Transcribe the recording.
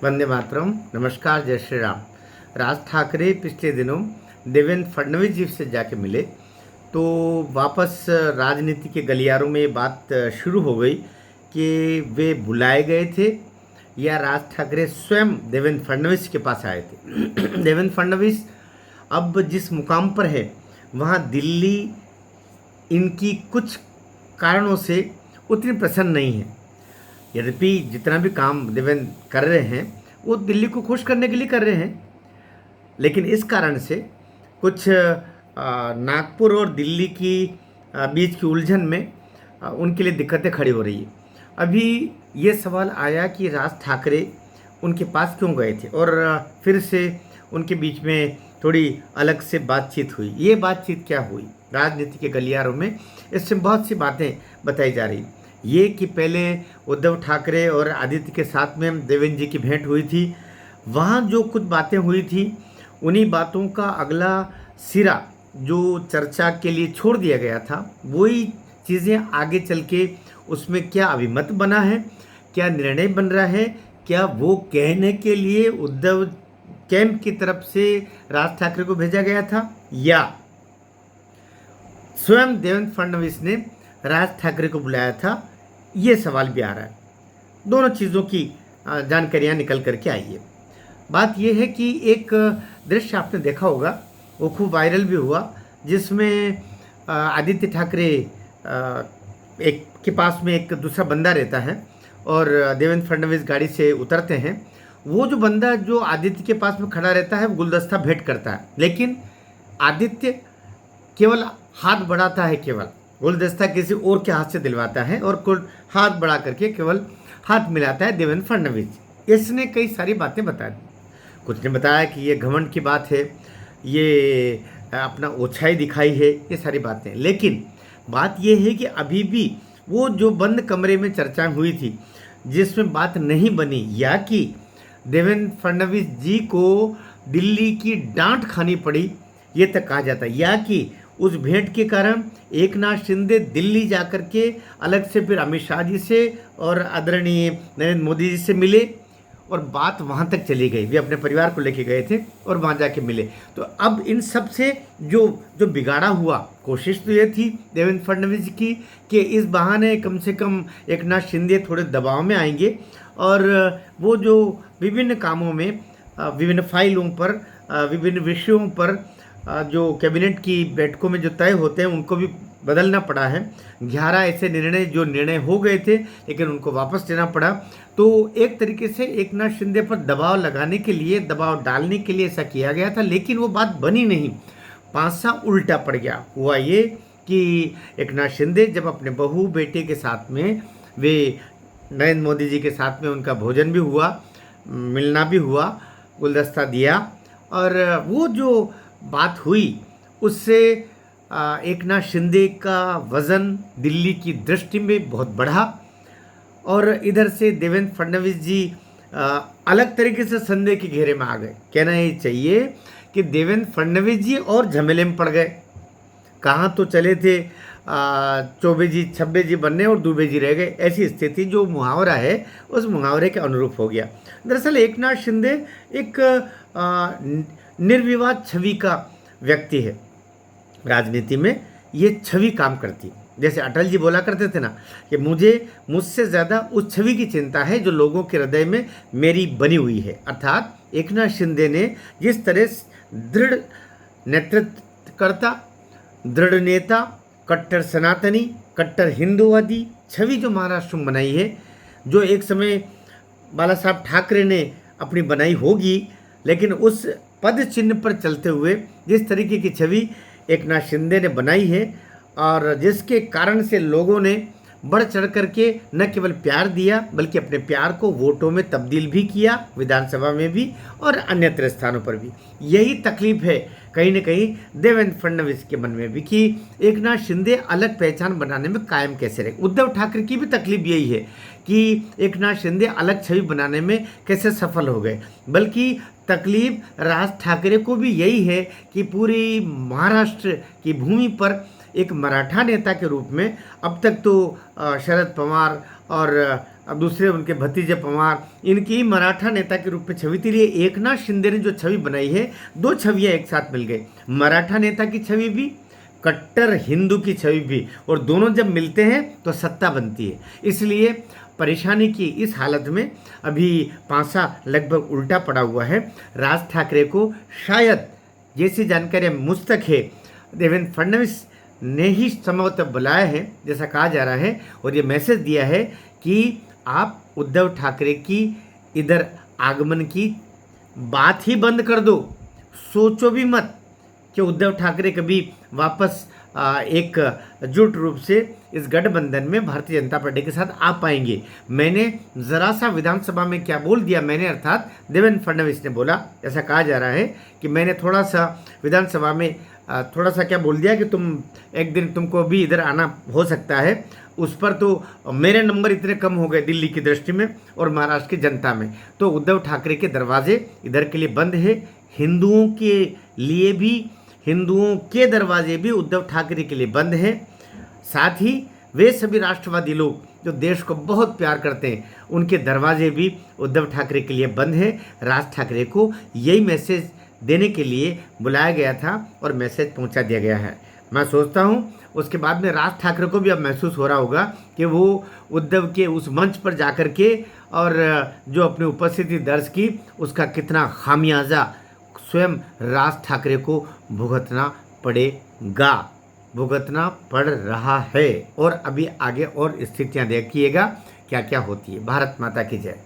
वंदे मातरम। नमस्कार, जय श्री राम। राज ठाकरे पिछले दिनों देवेंद्र फडणवीस जी से जाके मिले तो वापस राजनीति के गलियारों में ये बात शुरू हो गई कि वे बुलाए गए थे या राज ठाकरे स्वयं देवेंद्र फडणवीस के पास आए थे। देवेंद्र फडणवीस अब जिस मुकाम पर है वहाँ दिल्ली इनकी कुछ कारणों से उतनी प्रसन्न नहीं है। यद्यपि जितना भी काम देवेंद्र कर रहे हैं वो दिल्ली को खुश करने के लिए कर रहे हैं, लेकिन इस कारण से कुछ नागपुर और दिल्ली की बीच की उलझन में उनके लिए दिक्कतें खड़ी हो रही है। अभी ये सवाल आया कि राज ठाकरे उनके पास क्यों गए थे और फिर से उनके बीच में थोड़ी अलग से बातचीत हुई। ये बातचीत क्या हुई राजनीति के गलियारों में, इससे बहुत सी बातें बताई जा रही। ये कि पहले उद्धव ठाकरे और आदित्य के साथ में देवेंद्र जी की भेंट हुई थी, वहाँ जो कुछ बातें हुई थी उन्हीं बातों का अगला सिरा जो चर्चा के लिए छोड़ दिया गया था, वही चीज़ें आगे चल के उसमें क्या अभिमत बना है, क्या निर्णय बन रहा है, क्या वो कहने के लिए उद्धव कैंप की तरफ से राज ठाकरे को भेजा गया था या स्वयं देवेंद्र फडणवीस ने राज ठाकरे को बुलाया था, ये सवाल भी आ रहा है। दोनों चीज़ों की जानकारियाँ निकल करके आई है। बात यह है कि एक दृश्य आपने देखा होगा, वो खूब वायरल भी हुआ, जिसमें आदित्य ठाकरे एक के पास में एक दूसरा बंदा रहता है और देवेंद्र फडणवीस गाड़ी से उतरते हैं। वो जो बंदा जो आदित्य के पास में खड़ा रहता है वो गुलदस्ता भेंट करता है, लेकिन आदित्य केवल हाथ बढ़ाता है, केवल गुलदस्ता किसी और के हाथ से दिलवाता है और हाथ बढ़ा करके केवल हाथ मिलाता है देवेंद्र फडणवीस। इसने कई सारी बातें बता दी। कुछ ने बताया कि ये घमंड की बात है, ये अपना ओछाई दिखाई है, ये सारी बातें। लेकिन बात ये है कि अभी भी वो जो बंद कमरे में चर्चा हुई थी जिसमें बात नहीं बनी, या कि देवेंद्र फडणवीस जी को दिल्ली की डांट खानी पड़ी, ये तक कहा जाता है, या कि उस भेंट के कारण एकनाथ शिंदे दिल्ली जाकर के अलग से फिर अमित शाह जी से और आदरणीय नरेंद्र मोदी जी से मिले और बात वहाँ तक चली गई। वे अपने परिवार को लेके गए थे और वहाँ जाके मिले। तो अब इन सब से जो बिगाड़ा हुआ, कोशिश तो ये थी देवेंद्र फडणवीस की कि इस बहाने कम से कम एकनाथ शिंदे थोड़े दबाव में आएंगे और वो जो विभिन्न कामों में, विभिन्न फाइलों पर, विभिन्न विषयों पर जो कैबिनेट की बैठकों में जो तय होते हैं उनको भी बदलना पड़ा है। 11 ऐसे निर्णय हो गए थे लेकिन उनको वापस लेना पड़ा। तो एक तरीके से एकनाथ शिंदे पर दबाव लगाने के लिए, दबाव डालने के लिए ऐसा किया गया था, लेकिन वो बात बनी नहीं। पासा उल्टा पड़ गया। हुआ ये कि एकनाथ शिंदे जब अपने बहू बेटे के साथ में, वे नरेंद्र मोदी जी के साथ में उनका भोजन भी हुआ, मिलना भी हुआ, गुलदस्ता दिया, और वो जो बात हुई उससे एकनाथ शिंदे का वज़न दिल्ली की दृष्टि में बहुत बढ़ा और इधर से देवेंद्र फडणवीस जी अलग तरीके से संदेह के घेरे में आ गए। कहना ये चाहिए कि देवेंद्र फडणवीस जी और झमेले में पड़ गए। कहाँ तो चले थे चौबे जी छब्बे जी बनने और दुबे जी रह गए, ऐसी स्थिति जो मुहावरा है उस मुहावरे के अनुरूप हो गया। दरअसल एकनाथ शिंदे एक निर्विवाद छवि का व्यक्ति है। राजनीति में ये छवि काम करती है। जैसे अटल जी बोला करते थे ना कि मुझसे ज़्यादा उस छवि की चिंता है जो लोगों के हृदय में मेरी बनी हुई है। अर्थात एकनाथ शिंदे ने जिस तरह दृढ़ नेतृत्वकर्ता, दृढ़ नेता, कट्टर सनातनी, कट्टर हिंदूवादी छवि जो महाराष्ट्र में बनाई है, जो एक समय बाला साहब ठाकरे ने अपनी बनाई होगी, लेकिन उस पद चिन्ह पर चलते हुए जिस तरीके की छवि एकनाथ शिंदे ने बनाई है और जिसके कारण से लोगों ने बढ़ चढ़ करके न केवल प्यार दिया बल्कि अपने प्यार को वोटों में तब्दील भी किया, विधानसभा में भी और अन्यत्र स्थानों पर भी। यही तकलीफ है कहीं न कहीं देवेंद्र फडणवीस के मन में भी कि एकनाथ शिंदे अलग पहचान बनाने में कायम कैसे रहे। उद्धव ठाकरे की भी तकलीफ यही है कि एकनाथ शिंदे अलग छवि बनाने में कैसे सफल हो गए, बल्कि तकलीफ राज ठाकरे को भी यही है कि पूरी महाराष्ट्र की भूमि पर एक मराठा नेता के रूप में अब तक तो शरद पवार और अब दूसरे उनके भतीजे पवार, इनकी मराठा नेता के रूप में छवि थी। लिए एकनाथ शिंदे ने जो छवि बनाई है, दो छवियां एक साथ मिल गई, मराठा नेता की छवि भी, कट्टर हिंदू की छवि भी, और दोनों जब मिलते हैं तो सत्ता बनती है। इसलिए परेशानी की इस हालत में अभी पांसा लगभग उल्टा पड़ा हुआ है। राज ठाकरे को शायद, जैसी जानकारी मुझ तक है, देवेंद्र फडणवीस ने ही संभवतः बुलाया है, जैसा कहा जा रहा है, और ये मैसेज दिया है कि आप उद्धव ठाकरे की इधर आगमन की बात ही बंद कर दो, सोचो भी मत कि उद्धव ठाकरे कभी वापस एक जुट रूप से इस गठबंधन में भारतीय जनता पार्टी के साथ आ पाएंगे। मैंने ज़रा सा विधानसभा में क्या बोल दिया, मैंने अर्थात देवेंद्र फडणवीस ने बोला, ऐसा कहा जा रहा है कि मैंने थोड़ा सा विधानसभा में थोड़ा सा क्या बोल दिया कि तुम एक दिन तुमको भी इधर आना हो सकता है। उस पर तो मेरे नंबर इतने कम हो गए दिल्ली की दृष्टि में और महाराष्ट्र की जनता में, तो उद्धव ठाकरे के दरवाजे इधर के लिए बंद है। हिंदुओं के लिए भी, हिंदुओं के दरवाजे भी उद्धव ठाकरे के लिए बंद है। साथ ही वे सभी राष्ट्रवादी लोग जो देश को बहुत प्यार करते हैं, उनके दरवाजे भी उद्धव ठाकरे के लिए बंद है। राज ठाकरे को यही मैसेज देने के लिए बुलाया गया था और मैसेज पहुंचा दिया गया है। मैं सोचता हूं उसके बाद में राज ठाकरे को भी अब महसूस हो रहा होगा कि वो उद्धव के उस मंच पर जाकर के और जो अपनी उपस्थिति दर्ज की, उसका कितना खामियाजा स्वयं राज ठाकरे को भुगतना पड़ेगा, भुगतना पड़ रहा है। और अभी आगे और स्थितियां देखिएगा क्या क्या होती है। भारत माता की जय।